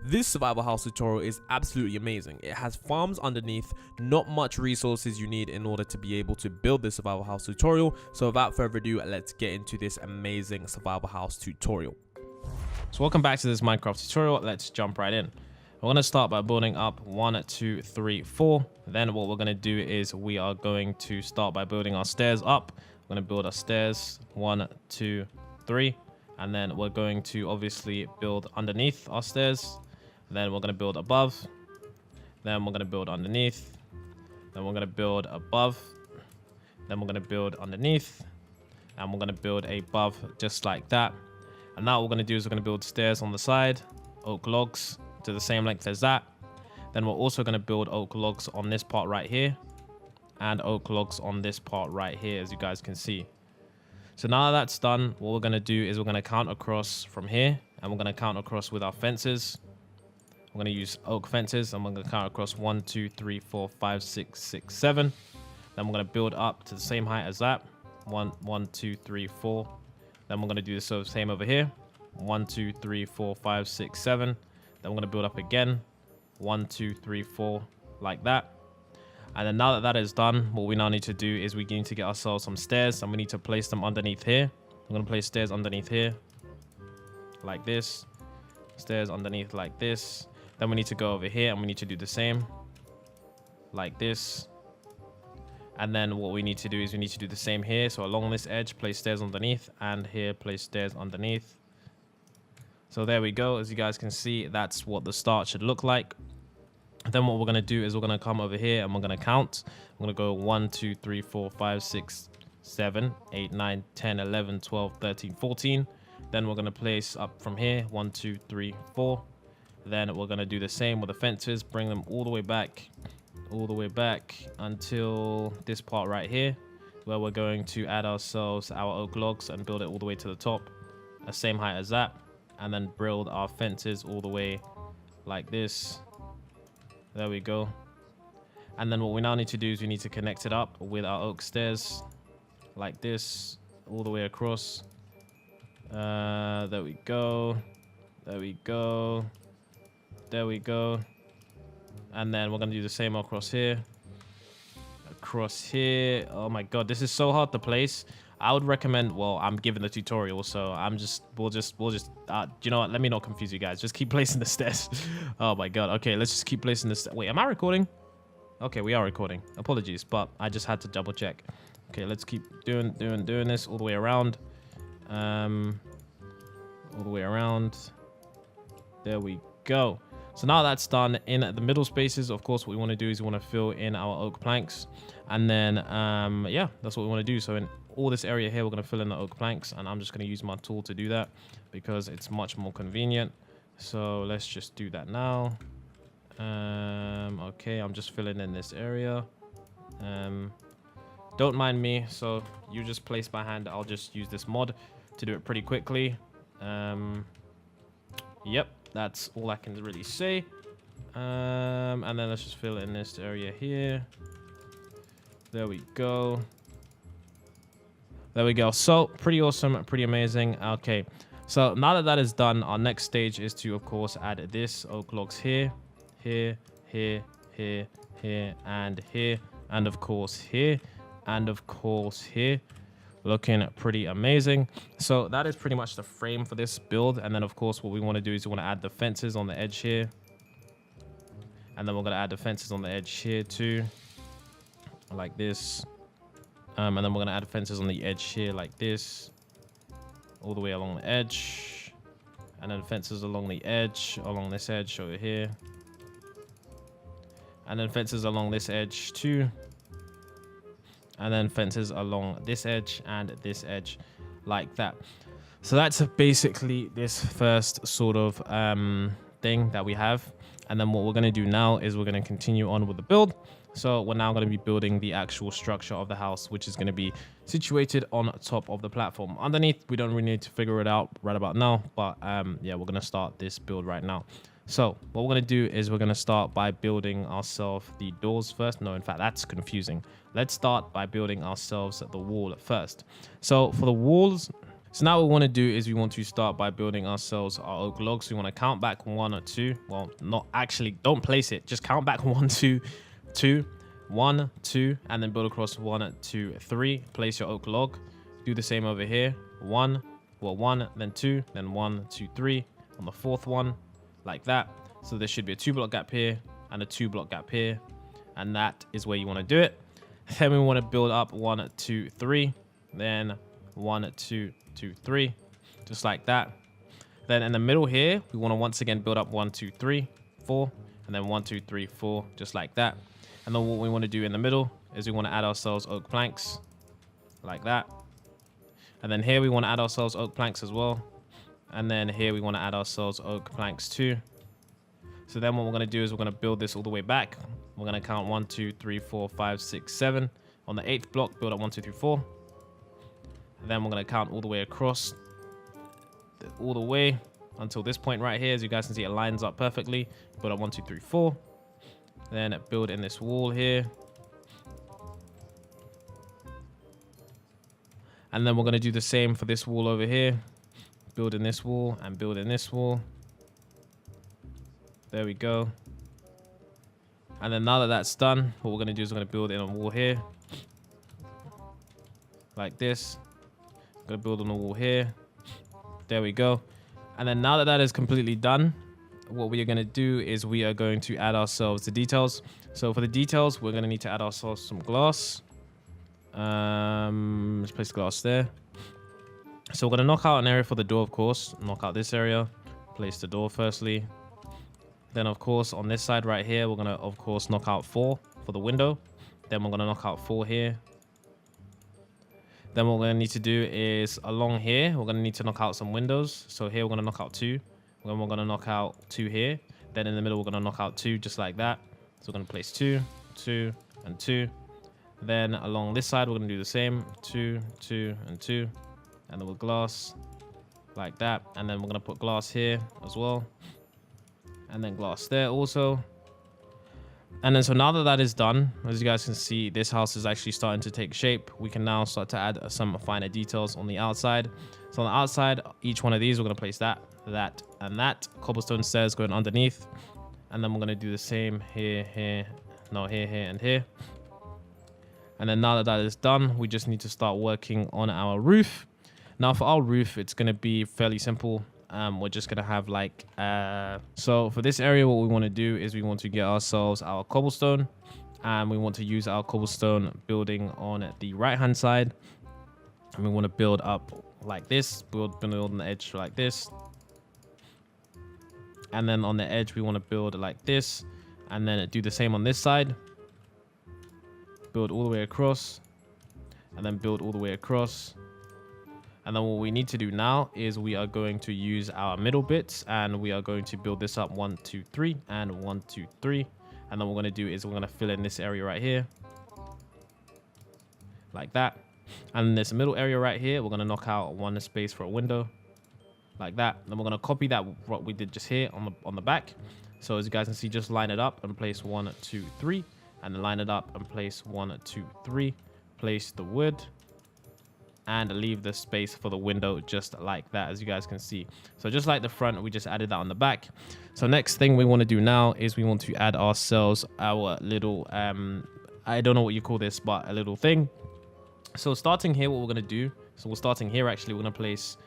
This survival house tutorial is absolutely amazing. It has farms underneath, not much resources you need in order to be able to build this survival house tutorial. So without further ado, let's get into this amazing survival house tutorial. So welcome back to this Minecraft tutorial. Let's jump right in. We're going to start by building up 1, 2, 3, 4. Then what we're going to do is we are going to start by building our stairs up. We're going to build our stairs 1, 2, 3. And then we're going to obviously build underneath our stairs. Then we're going to build above. Then we're going to build underneath. Then we're going to build above. Then we're going to build underneath. And we're going to build above just like that. And now what we're going to do is we're going to build stairs on the side, oak logs to the same length as that. Then we're also going to build oak logs on this part right here and oak logs on this part right here, as you guys can see. So now that that's done, what we're going to do is we're going to count across from here, and we're going to count across with our fences. We're going to use oak fences, and we're going to count across 1, 2, 3, 4, 5, 6, 6, 7. Then we're going to build up to the same height as that. 1, 2, 3, 4. Then we're going to do the same over here. 1, 2, 3, 4, 5, 6, 7. Then we're going to build up again. 1, 2, 3, 4, like that. And then now that that is done, what we now need to do is we need to get ourselves some stairs, and we need to place them underneath here. I'm going to place stairs underneath here, like this. Stairs underneath like this. Then we need to go over here, and we need to do the same, like this. And then what we need to do is we need to do the same here. So along this edge, place stairs underneath, and here, place stairs underneath. So there we go. As you guys can see, that's what the start should look like. Then what we're going to do is we're going to come over here, and we're going to count. We're going to go 1, 2, 3, 4, 5, 6, 7, 8, 9, 10, 11, 12, 13, 14. Then we're going to place up from here, 1, 2, 3, 4. Then we're going to do the same with the fences, bring them all the way back until this part right here, where we're going to add ourselves our oak logs and build it all the way to the top, the same height as that, and then build our fences all the way like this. There we go. And then what we now need to do is we need to connect it up with our oak stairs like this all the way across. There we go. There we go. There we go. And then we're going to do the same across here. Across here. Oh my god, this is so hard to place. I would recommend, well, I'm giving the tutorial, so we'll just you know what, let me not confuse you guys. Just keep placing the stairs. Oh my god. Okay, let's just keep placing this. Wait, am I recording? Okay, we are recording. Apologies, but I just had to double check. Okay, let's keep doing this all the way around. All the way around. There we go. So now that's done, in the middle spaces, of course, what we want to do is we want to fill in our oak planks. And then, yeah, that's what we want to do. So in all this area here, we're going to fill in the oak planks. And I'm just going to use my tool to do that because it's much more convenient. So let's just do that now. Okay, I'm just filling in this area. Don't mind me. So you just place by hand. I'll just use this mod to do it pretty quickly. Yep. That's all I can really say. And then let's just fill in this area here. There we go. There we go. So pretty awesome, pretty amazing. Okay, so now that that is done, our next stage is to, of course, add this oak logs here, here, here, here, here, and here, and of course here, and of course here. Looking pretty amazing. So that is pretty much the frame for this build. And then of course what we want to do is we want to add the fences on the edge here, and then we're going to add the fences on the edge here too, like this. And then we're going to add fences on the edge here like this, all the way along the edge, and then fences along the edge, along this edge over here, and then fences along this edge too. And then fences along this edge and this edge like that. So that's basically this first sort of thing that we have. And then what we're going to do now is we're going to continue on with the build. So we're now going to be building the actual structure of the house, which is going to be situated on top of the platform. Underneath, we don't really need to figure it out right about now. But yeah, we're going to start this build right now. So what we're going to do is we're going to start by building ourselves the doors first. No, in fact, that's confusing. Let's start by building ourselves the wall first. So for the walls, So now what we want to do is we want to start by building ourselves our oak logs. So we want to count back 1 or 2. Well, not actually, don't place it. Just count back 1, 2, 2, 1, 2, and then build across 1, 2, 3. Place your oak log. Do the same over here. 1, well, 1, then 2, then 1, 2, 3 on the 4th one, like that. So there should be a 2-block gap here and a 2-block gap here, and that is where you want to do it. Then we want to build up 1, 2, 3, then 1, 2, 2, 3, just like that. Then in the middle here, we want to once again build up 1, 2, 3, 4, and then 1, 2, 3, 4, just like that. And then what we want to do in the middle is we want to add ourselves oak planks, like that. And then here we want to add ourselves oak planks as well. And then here we want to add ourselves oak planks too. So then what we're going to do is we're going to build this all the way back. We're going to count 1, 2, 3, 4, 5, 6, 7. On the 8th block, build up 1, 2, 3, 4. And then we're going to count all the way across, all the way until this point right here. As you guys can see, it lines up perfectly. Build up 1, 2, 3, 4. Then build in this wall here. And then we're going to do the same for this wall over here. Build in this wall and build in this wall. There we go. And then now that that's done, what we're going to do is we're going to build in a wall here. Like this. I'm going to build on the wall here. There we go. And then now that that is completely done, what we are going to do is we are going to add ourselves the details. So for the details, we're going to need to add ourselves some glass. Let's place glass there. So we're going to knock out an area for the door, of course. Knock out this area. Place the door firstly. Then, of course, on this side right here, we're going to, of course, knock out 4 for the window. Then we're going to knock out 4 here. Then what we're going to need to do is along here, we're going to need to knock out some windows. So here we're going to knock out 2. Then we're going to knock out 2 here. Then in the middle, we're going to knock out 2 just like that. So we're going to place 2, 2, and 2. Then along this side, we're going to do the same. 2, 2, and 2. And then with glass like that. And then we're going to put glass here as well. And then glass there also. And then so now that that is done, as you guys can see, this house is actually starting to take shape. We can now start to add some finer details on the outside. So on the outside, each one of these, we're going to place that, that, and that. Cobblestone stairs going underneath. And then we're going to do the same here, here, no, here, here, and here. And then now that that is done, we just need to start working on our roof. Now for our roof, it's going to be fairly simple. We're just going to have like, so for this area, what we want to do is we want to get ourselves our cobblestone, and we want to use our cobblestone building on the right hand side. And we want to build up like this, build on the edge like this. And then on the edge, we want to build like this, and then do the same on this side. Build all the way across, and then build all the way across. And then what we need to do now is we are going to use our middle bits, and we are going to build this up 1, 2, 3, and 1, 2, 3. And then what we're going to do is we're going to fill in this area right here. Like that. And this middle area right here, we're going to knock out 1 space for a window. Like that. Then we're going to copy that, what we did just here on the back. So as you guys can see, just line it up and place 1, 2, 3. And then line it up and place 1, 2, 3. Place the wood. And leave the space for the window just like that, as you guys can see. So just like the front, we just added that on the back. So next thing we want to do now is we want to add ourselves our little, I don't know what you call this, but a little thing. So starting here, what we're going to do, so we're starting here actually, we're going to place,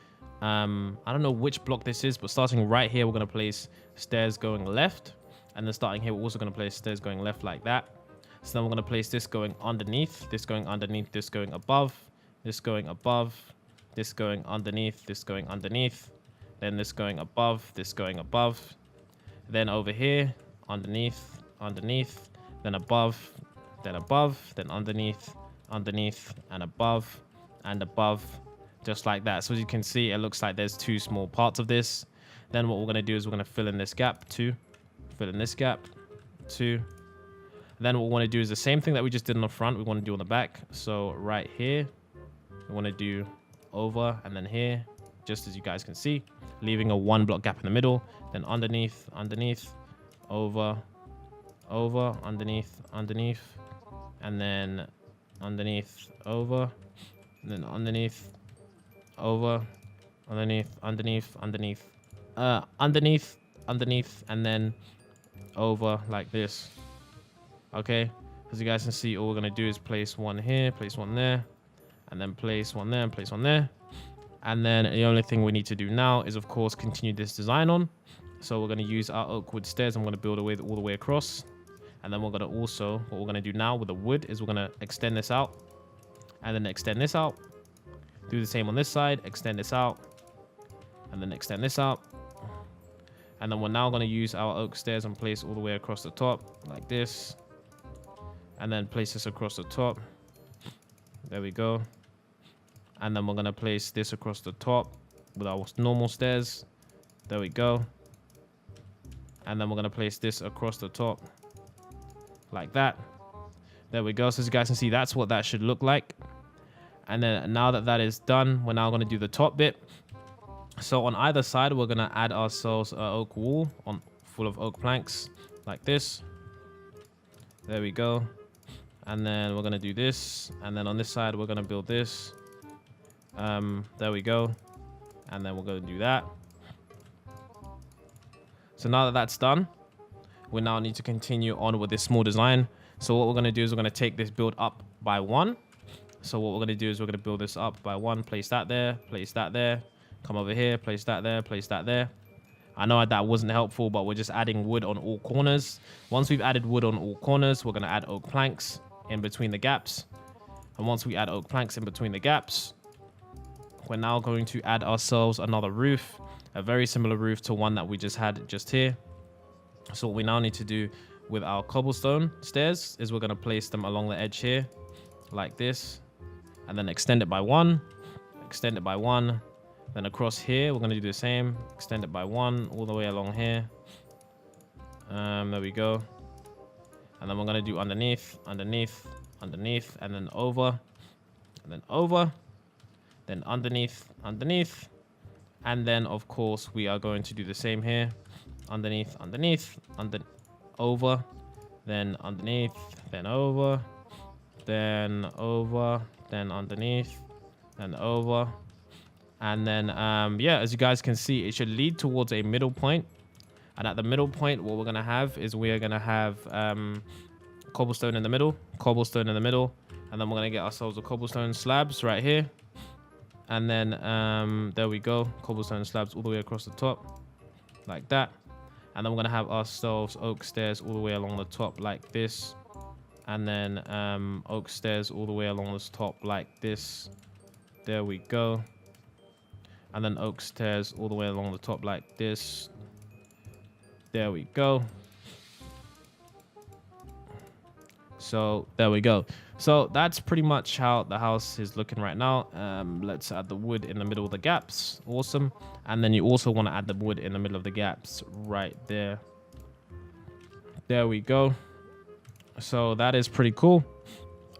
I don't know which block this is, but starting right here, we're going to place stairs going left. And then starting here, we're also going to place stairs going left like that. So then we're going to place this going underneath, this going underneath, this going above. This going above, this going underneath, this going underneath, then this going above, this going above, then over here, underneath, underneath, then above, then underneath, underneath, and above, just like that. So as you can see, it looks like there's 2 small parts of this. Then what we're going to do is we're going to fill in this gap, 2, fill in this gap, 2. Then what we want to do is the same thing that we just did on the front, we want to do on the back. So right here, we want to do over and then here, just as you guys can see, leaving a 1 block gap in the middle, then underneath, underneath, over, over, underneath, underneath, and then underneath, over, and then underneath, over, underneath, underneath, underneath, underneath, underneath, and then over like this. Okay, as you guys can see, all we're gonna do is place one here, place one there, and then place one there and place one there. And then the only thing we need to do now is, of course, continue this design on. So we're gonna use our oak wood stairs. I'm gonna build away all the way across. And then we're gonna also, what we're gonna do now with the wood is we're gonna extend this out and then extend this out. Do the same on this side, extend this out, and then extend this out. And then we're now gonna use our oak stairs and place all the way across the top like this. And then place this across the top. There we go. And then we're gonna place this across the top with our normal stairs. There we go. And then we're gonna place this across the top like that. There we go. So as you guys can see, that's what that should look like. And then now that that is done, we're now gonna do the top bit. So on either side, we're gonna add ourselves an oak wall on full of oak planks like this. There we go. And then we're gonna do this. And then on this side, we're gonna build this. There we go. And then we're gonna do that. So now that that's done, we now need to continue on with this small design. So what we're gonna do is we're gonna take this build up by 1. So what we're gonna do is we're gonna build this up by 1, place that there, come over here, place that there, place that there. I know that wasn't helpful, but we're just adding wood on all corners. Once we've added wood on all corners, we're gonna add oak planks in between the gaps. And once we add oak planks in between the gaps, we're now going to add ourselves another roof, a very similar roof to one that we just had just here. So what we now need to do with our cobblestone stairs is we're going to place them along the edge here like this, and then extend it by 1, extend it by 1. Then across here, we're going to do the same, extend it by 1 all the way along here. There we go. And then we're going to do underneath, underneath, underneath, and then over, and then over, then underneath, underneath. And then, of course, we are going to do the same here. Underneath, underneath, over, then underneath, then over, then over, then underneath, then over. And then, yeah, as you guys can see, it should lead towards a middle point. And at the middle point, what we're going to have is we are going to have cobblestone in the middle, cobblestone in the middle. And then we're going to get ourselves a cobblestone slabs right here. And then there we go, cobblestone slabs all the way across the top like that. And then we're gonna have ourselves oak stairs all the way along the top like this. And then oak stairs all the way along this top like this. There we go. And then oak stairs all the way along the top like this. There we go. So there we go. So that's pretty much how the house is looking right now. Let's add the wood in the middle of the gaps. Awesome. And then you also want to add the wood in the middle of the gaps right there. There we go. So that is pretty cool.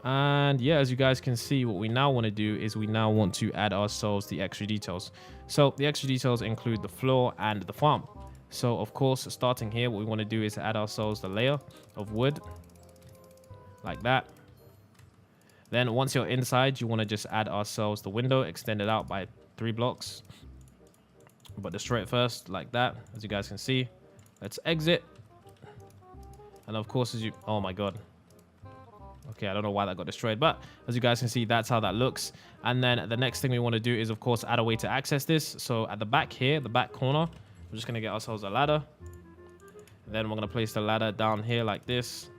And yeah, as you guys can see, what we now want to do is we now want to add ourselves the extra details. So the extra details include the floor and the farm. So of course, starting here, what we want to do is add ourselves the layer of wood like that. Then once you're inside, you want to just add ourselves the window, extend it out by 3 blocks, but destroy it first like that, as you guys can see. Let's exit. And of course, as you, oh my God. Okay, I don't know why that got destroyed, but as you guys can see, that's how that looks. And then the next thing we want to do is, of course, add a way to access this. So at the back here, the back corner, we're just going to get ourselves a ladder. Then we're going to place the ladder down here like this.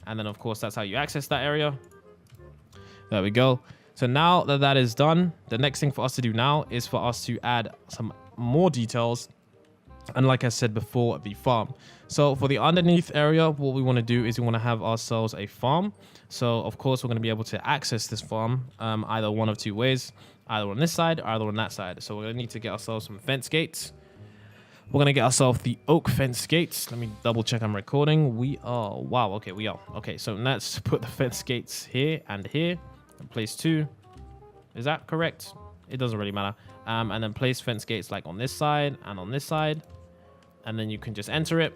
And then, of course, that's how you access that area. There we go. So now that that is done, the next thing for us to do now is for us to add some more details. And like I said before, the farm. So for the underneath area, what we want to do is we want to have ourselves a farm. So of course, we're going to be able to access this farm either one of 2 ways, either on this side or either on that side. So we're going to need to get ourselves some fence gates. We're going to get ourselves the oak fence gates. Let me double check I'm recording. We are, wow, okay, we are. Okay, so let's put the fence gates here and here and place 2. Is that correct? It doesn't really matter. And then place fence gates like on this side and on this side. And then you can just enter it.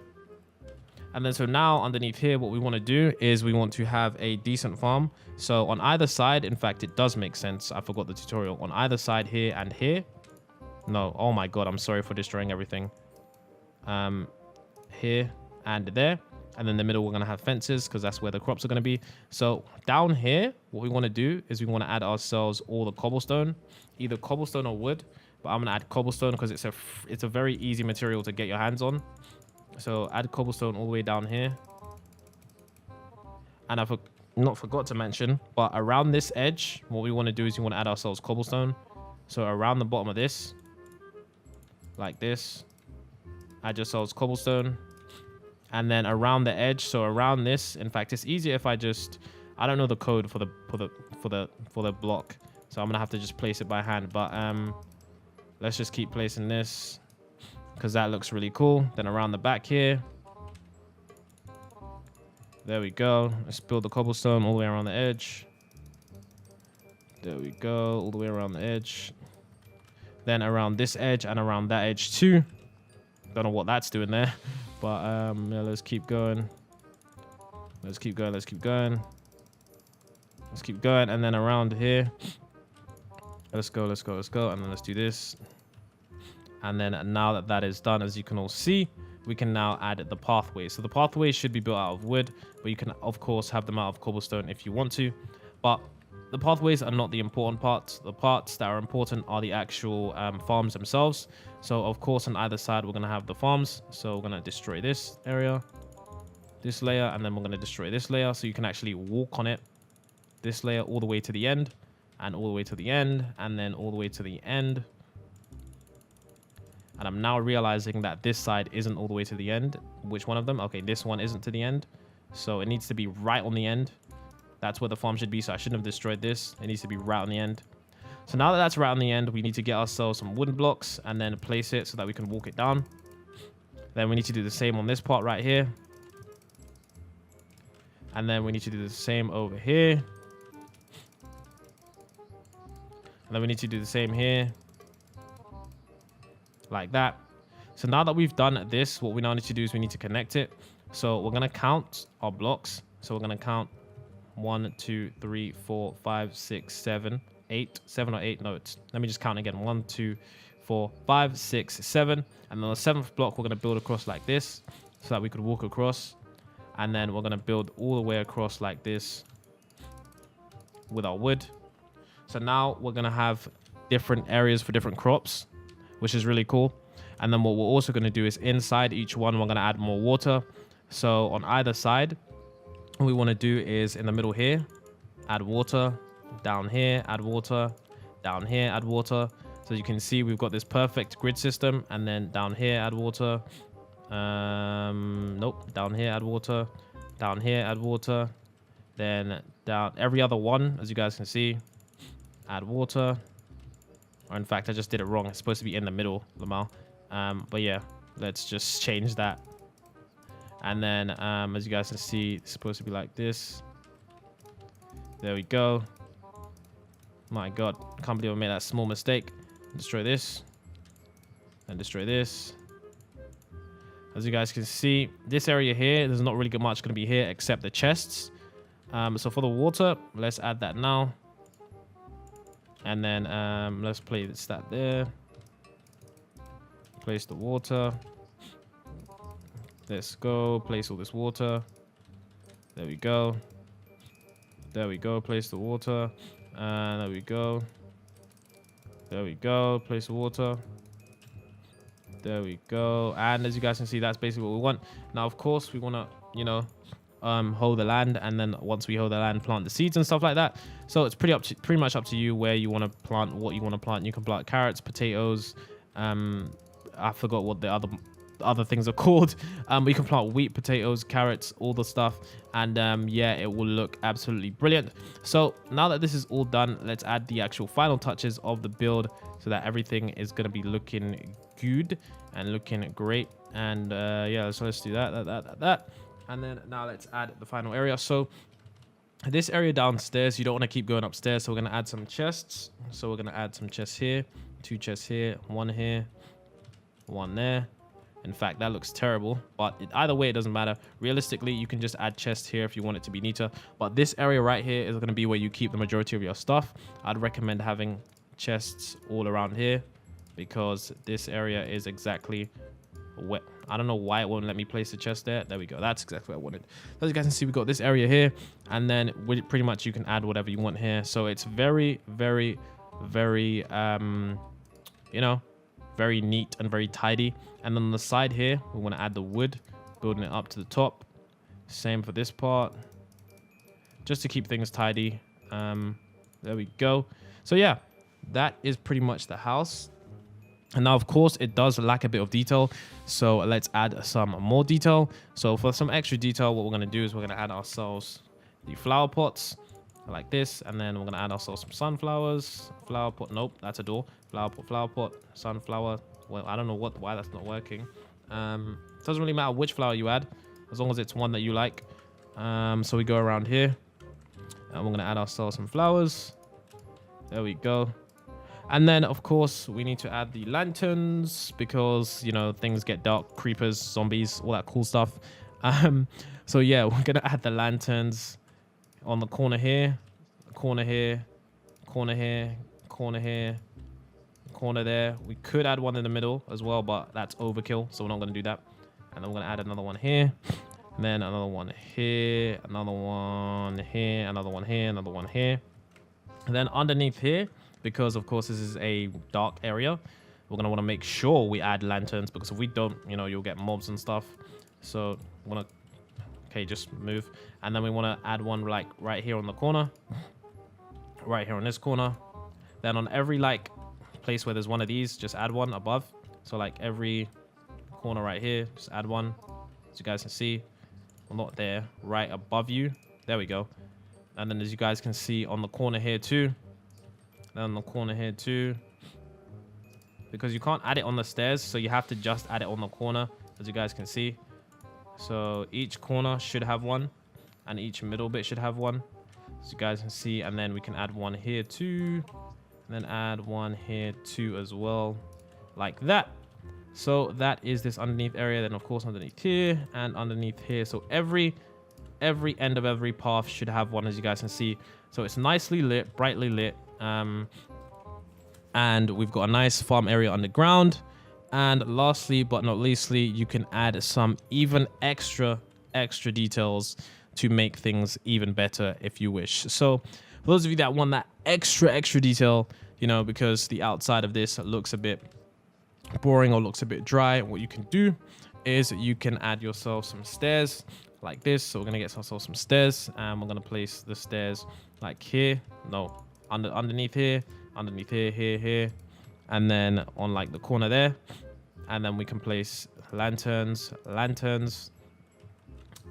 And then so now underneath here, what we want to do is we want to have a decent farm. So on either side, in fact, it does make sense. I forgot the tutorial. On either side here and here. No, oh my God, I'm sorry for destroying everything. Here and there. And then in the middle, we're going to have fences because that's where the crops are going to be. So down here, what we want to do is we want to add ourselves all the cobblestone, either cobblestone or wood. But I'm going to add cobblestone because it's a very easy material to get your hands on. So add cobblestone all the way down here. And I've not forgot to mention, but around this edge, what we want to do is we want to add ourselves cobblestone. So around the bottom of this, like this, add yourselves cobblestone. And then around the edge, so around this, in fact, it's easier if I don't know the code for the block. So I'm gonna have to just place it by hand. But let's just keep placing this, because that looks really cool. Then around the back here. There we go. Let's build the cobblestone all the way around the edge. There we go. All the way around the edge. Then around this edge and around that edge too. Don't know what that's doing there. But yeah, let's keep going. Let's keep going. Let's keep going. Let's keep going. And then around here. Let's go. Let's go. Let's go. And then let's do this. And then now that that is done, as you can all see, we can now add the pathway. So the pathway should be built out of wood, but you can of course have them out of cobblestone if you want to. But the pathways are not the important parts. The parts that are important are the actual farms themselves. So of course on either side we're going to have the farms. So we're going to destroy this area, this layer, and then we're going to destroy this layer so you can actually walk on it. This layer all the way to the end, and all the way to the end, and then all the way to the end. And I'm now realizing that this side isn't all the way to the end. Which one of them? Okay, this one isn't to the end. So it needs to be right on the end. That's where the farm should be. So I shouldn't have destroyed this. It needs to be right on the end. So now that that's right on the end, we need to get ourselves some wooden blocks and then place it so that we can walk it down. Then we need to do the same on this part right here. And then we need to do the same over here. And then we need to do the same here. Like that. So now that we've done this, what we now need to do is we need to connect it. So we're going to count our blocks. So we're going to count 1, 2, 3, 4, 5, 6, 7, 8, 7 or 8. No, let me just count again. 1, 2, 4, 5, 6, 7. And then the 7th block, we're going to build across like this so that we could walk across. And then we're going to build all the way across like this with our wood. So now we're going to have different areas for different crops, which is really cool. And then what we're also going to do is inside each one, we're going to add more water. So on either side, what we want to do is in the middle here, add water. Down here, add water. Down here, add water. So you can see we've got this perfect grid system. And then down here, add water. Nope. Down here, add water. Down here, add water. Then down every other one, as you guys can see, add water. Or in fact, I just did it wrong. It's supposed to be in the middle, Lamar. But yeah, let's just change that. And then, as you guys can see, it's supposed to be like this. There we go. My God, I can't believe I made that small mistake. Destroy this. And destroy this. As you guys can see, this area here, there's not really much going to be here except the chests. So for the water, let's add that now. And then let's place that there. Place the water. Let's go. Place all this water. There we go. There we go. Place the water. There we go. There we go. Place the water. There we go. And as you guys can see, that's basically what we want. Now, of course, we want to, you know, hoe the land, and then once we hoe the land, plant the seeds and stuff like that. So it's pretty much up to you where you want to plant, what you want to plant. You can plant carrots, potatoes. I forgot what the other things are called. But you can plant wheat, potatoes, carrots, all the stuff, and yeah, it will look absolutely brilliant. So now that this is all done, let's add the actual final touches of the build so that everything is going to be looking good and looking great. And yeah, so let's do that. And then now let's add the final area. So this area downstairs, you don't want to keep going upstairs. So we're going to add some chests. So we're going to add some chests here, 2 chests here, 1 here, 1 there. In fact, that looks terrible, but either way, it doesn't matter. Realistically, you can just add chests here if you want it to be neater. But this area right here is going to be where you keep the majority of your stuff. I'd recommend having chests all around here because this area is exactly where... I don't know why it won't let me place the chest there. There we go. That's exactly what I wanted. So as you guys can see, we got this area here, and then pretty much you can add whatever you want here. So it's very, very, very, you know, very neat and very tidy. And then on the side here, we want to add the wood, building it up to the top. Same for this part, just to keep things tidy. There we go. So yeah, that is pretty much the house. And now, of course, it does lack a bit of detail. So let's add some more detail. So for some extra detail, what we're going to do is we're going to add ourselves the flower pots like this. And then we're going to add ourselves some sunflowers. Flower pot. Nope, that's a door. Flower pot, sunflower. Well, I don't know why that's not working. It doesn't really matter which flower you add, as long as it's one that you like. So we go around here. And we're going to add ourselves some flowers. There we go. And then, of course, we need to add the lanterns because, you know, things get dark, creepers, zombies, all that cool stuff. So, yeah, we're going to add the lanterns on the corner here, corner here, corner here, corner here, corner there. We could add one in the middle as well, but that's overkill, so we're not going to do that. And then we're going to add another one here, and then another one here, another one here, another one here, another one here. And then underneath here, because of course this is a dark area, we're gonna want to make sure we add lanterns, because if we don't, you know, you'll get mobs and stuff. So we want to, okay, just move. And then we want to add one like right here on the corner, right here on this corner. Then on every like place where there's one of these, just add one above. So like every corner right here, just add one, as you guys can see. Well, not there, right above you. There we go. And then as you guys can see on the corner here too, on the corner here too, because you can't add it on the stairs, so you have to just add it on the corner, as you guys can see. So each corner should have one, and each middle bit should have one, as you guys can see. And then we can add one here too, and then add one here too as well, like that. So that is this underneath area. Then of course underneath here and underneath here. So every end of every path should have one, as you guys can see. So it's nicely lit, brightly lit. And we've got a nice farm area underground. And lastly but not leastly, you can add some even extra details to make things even better if you wish. So for those of you that want that extra detail, you know, because the outside of this looks a bit boring or looks a bit dry, what you can do is you can add yourself some stairs like this. So we're gonna get ourselves some stairs, and we're gonna place the stairs like here, no, underneath here, here, and then on like the corner there. And then we can place lanterns,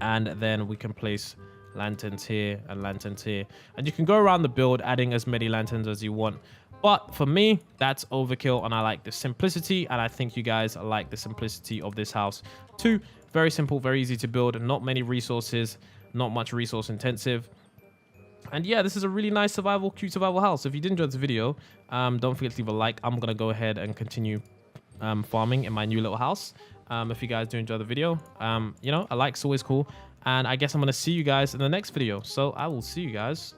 and then we can place lanterns here and lanterns here. And you can go around the build adding as many lanterns as you want. But for me, that's overkill, and I like the simplicity, and I think you guys like the simplicity of this house too. Very simple, very easy to build, not many resources, not much resource intensive. And yeah, this is a really nice cute survival house. So if you did enjoy this video, don't forget to leave a like. I'm going to go ahead and continue farming in my new little house. If you guys do enjoy the video, you know, a like's always cool. And I guess I'm going to see you guys in the next video. So I will see you guys